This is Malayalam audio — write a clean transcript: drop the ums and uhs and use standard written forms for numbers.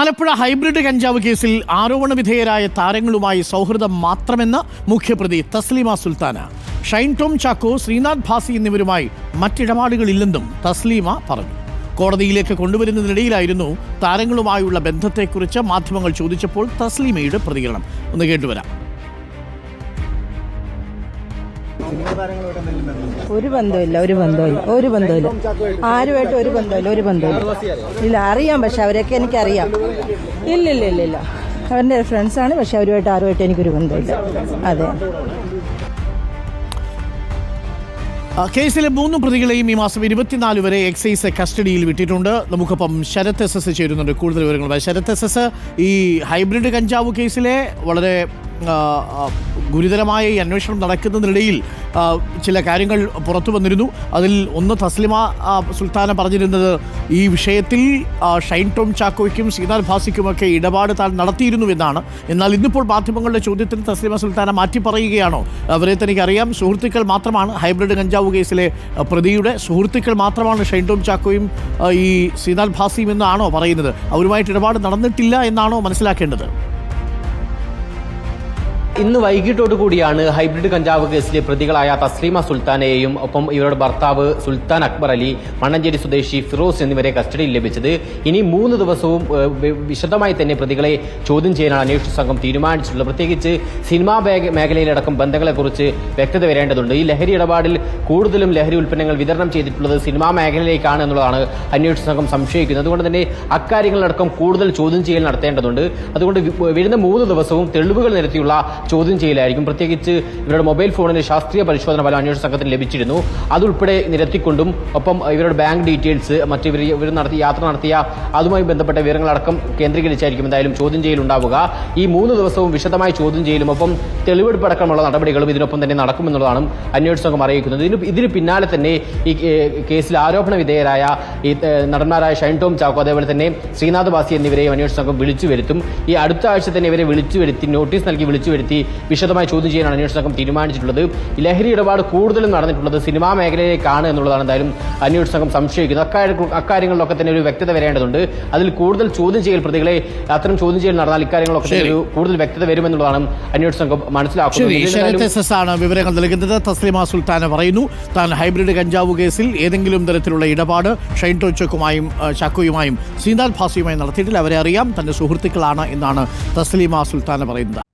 ആലപ്പുഴ ഹൈബ്രിഡ് കഞ്ചാവ് കേസിൽ ആരോപണ വിധേയരായ താരങ്ങളുമായി സൗഹൃദം മാത്രമെന്ന് മുഖ്യപ്രതി തസ്ലീമ സുൽത്താന. ഷൈൻ ടോം ചാക്കോ, ശ്രീനാഥ് ഭാസി എന്നിവരുമായി മറ്റിടപാടുകളില്ലെന്നും തസ്ലീമ പറഞ്ഞു. കോടതിയിലേക്ക് കൊണ്ടുവരുന്നതിനിടയിലായിരുന്നു താരങ്ങളുമായുള്ള ബന്ധത്തെക്കുറിച്ച് മാധ്യമങ്ങൾ ചോദിച്ചപ്പോൾ തസ്ലീമയുടെ പ്രതികരണം. ഒന്ന് കേട്ടുവരാം. ഒരു ബന്ധമില്ല ആരുമായിട്ട് ഒരു ബന്ധമില്ല ഇല്ല. അറിയാം, പക്ഷെ അവരൊക്കെ എനിക്കറിയാം. ഇല്ല അവരുടെ ഫ്രണ്ട്സാണ്, പക്ഷെ ആരുമായിട്ട് എനിക്കൊരു ബന്ധമില്ല. അതെ. കേസിലെ 3 പ്രതികളെയും ഈ മാസം 24 വരെ എക്സൈസ് കസ്റ്റഡിയിൽ വിട്ടിട്ടുണ്ട്. നമുക്കൊപ്പം ശരത് SS ചേരുന്നുണ്ട് കൂടുതൽ വിവരങ്ങളുമായി. ശരത് SS, ഈ ഹൈബ്രിഡ് കഞ്ചാവ് കേസിലെ വളരെ ഗുരുതരമായ ഈ അന്വേഷണം നടക്കുന്നതിനിടയിൽ ചില കാര്യങ്ങൾ പുറത്തു വന്നിരുന്നു. അതിൽ ഒന്ന്, തസ്ലിമ സുൽത്താന പറഞ്ഞിരുന്നത് ഈ വിഷയത്തിൽ ഷൈൻ ടോം ചാക്കോയ്ക്കും ശ്രീനാഥ് ഭാസിക്കുമൊക്കെ ഇടപാട് താൻ നടത്തിയിരുന്നുവെന്നാണ്. എന്നാൽ ഇന്നിപ്പോൾ മാധ്യമങ്ങളുടെ ചോദ്യത്തിന് തസ്ലിമ സുൽത്താന മാറ്റി പറയുകയാണോ? അവരെ തനിക്കറിയാം, സുഹൃത്തുക്കൾ മാത്രമാണ്, ഹൈബ്രിഡ് കഞ്ചാവ് കേസിലെ പ്രതിയുടെ സുഹൃത്തുക്കൾ മാത്രമാണ് ഷൈൻ ടോം ചാക്കോയും ഈ ശ്രീനാഥ് ഭാസിയും എന്നാണോ പറയുന്നത്? അവരുമായിട്ട് ഇടപാട് നടന്നിട്ടില്ല എന്നാണോ മനസ്സിലാക്കേണ്ടത്? ഇന്ന് വൈകിട്ടോടു കൂടിയാണ് ഹൈബ്രിഡ് കഞ്ചാവ് കേസിലെ പ്രതികളായ തസ്ലീമ സുൽത്താനയെയും ഒപ്പം ഇവരുടെ ഭർത്താവ് സുൽത്താൻ അക്ബർ അലി, മണ്ണഞ്ചേരി സ്വദേശി ഫിറോസ് എന്നിവരെ കസ്റ്റഡിയിൽ ലഭിച്ചത്. ഇനി 3 ദിവസവും വിശദമായി തന്നെ പ്രതികളെ ചോദ്യം ചെയ്യാനാണ് അന്വേഷണ സംഘം തീരുമാനിച്ചിട്ടുള്ളത്. പ്രത്യേകിച്ച് സിനിമാ മേഖലയിലടക്കം ബന്ധങ്ങളെക്കുറിച്ച് വ്യക്തത വരേണ്ടതുണ്ട്. ഈ ലഹരി ഇടപാടിൽ കൂടുതലും ലഹരി ഉൽപ്പന്നങ്ങൾ വിതരണം ചെയ്തിട്ടുള്ളത് സിനിമാ മേഖലയിലേക്കാണ് എന്നുള്ളതാണ് അന്വേഷണ സംഘം സംശയിക്കുന്നത്. അതുകൊണ്ട് തന്നെ അക്കാര്യങ്ങളടക്കം കൂടുതൽ ചോദ്യം ചെയ്യൽ നടത്തേണ്ടതുണ്ട്. അതുകൊണ്ട് വരുന്ന 3 ദിവസവും തെളിവുകൾ നിരത്തിയുള്ള ചോദ്യം ചെയ്യലായിരിക്കും. പ്രത്യേകിച്ച് ഇവരുടെ മൊബൈൽ ഫോണിന് ശാസ്ത്രീയ പരിശോധന ഫലം അന്വേഷണ സംഘത്തിന് ലഭിച്ചിരുന്നു. അതുൾപ്പെടെ നിരത്തിക്കൊണ്ടും ഒപ്പം ഇവരുടെ ബാങ്ക് ഡീറ്റെയിൽസ്, ഇവർ യാത്ര നടത്തിയ അതുമായി ബന്ധപ്പെട്ട വിവരങ്ങളടക്കം കേന്ദ്രീകരിച്ചായിരിക്കും എന്തായാലും ചോദ്യം ചെയ്യലുണ്ടാവുക. ഈ 3 ദിവസവും വിശദമായി ചോദ്യം ചെയ്യലും ഒപ്പം തെളിവെടുപ്പടക്കമുള്ള നടപടികളും ഇതിനൊപ്പം തന്നെ നടക്കുമെന്നുള്ളതാണ് അന്വേഷണ സംഘം അറിയിക്കുന്നത്. ഇതിന് പിന്നാലെ തന്നെ ഈ കേസിൽ ആരോപണ വിധേയരായ ഈ നടന്മാരായ ഷൈൻ ടോം ചാക്കോ, അതേപോലെ തന്നെ ശ്രീനാഥ് ഭാസി എന്നിവരെയും അന്വേഷണ സംഘം വിളിച്ചു വരുത്തും. ഈ അടുത്ത ആഴ്ച തന്നെ ഇവരെ നോട്ടീസ് നൽകി വിളിച്ചു വരുത്തി വിശദമായി ചോദ്യം ചെയ്യാനാണ് അന്വേഷണ സംഘം തീരുമാനിച്ചിട്ടുള്ളത്. ഈ ലഹരി ഇടപാട് കൂടുതലും നടന്നിട്ടുള്ളത് സിനിമാ മേഖലയിലേക്കാണ് എന്നുള്ളതാണ് എന്തായാലും അന്വേഷണ സംഘം സംശയിക്കുന്നത്. അക്കാര്യങ്ങളിലൊക്കെ തന്നെ ഒരു വ്യക്തത വരേണ്ടതുണ്ട്. അതിൽ കൂടുതൽ ചോദ്യം ചെയ്യൽ പ്രതികളെ അത്തരം ചോദ്യം ചെയ്യൽ നടന്നാൽ ഇക്കാര്യങ്ങളൊക്കെ ഒരു കൂടുതൽ വ്യക്തത വരുമെന്നുള്ളതാണ് അന്വേഷണ സംഘം മനസ്സിലാക്കുന്നത്. വിവരങ്ങൾ നൽകുന്നത് തസ്ലിമ സുൽത്താന പറയുന്നു. താൻ ഹൈബ്രിഡ് കഞ്ചാവ് കേസിൽ ഏതെങ്കിലും തരത്തിലുള്ള ഇടപാട് ഷൈൻ ടോം ചാക്കോയുമായും ശ്രീനാഥ് ഭാസിയുമായും നടത്തിയിട്ടില്ല. അവരെ അറിയാം, തന്റെ സുഹൃത്തുക്കളാണ് എന്നാണ് തസ്ലിമ സുൽത്താന പറയുന്നത്.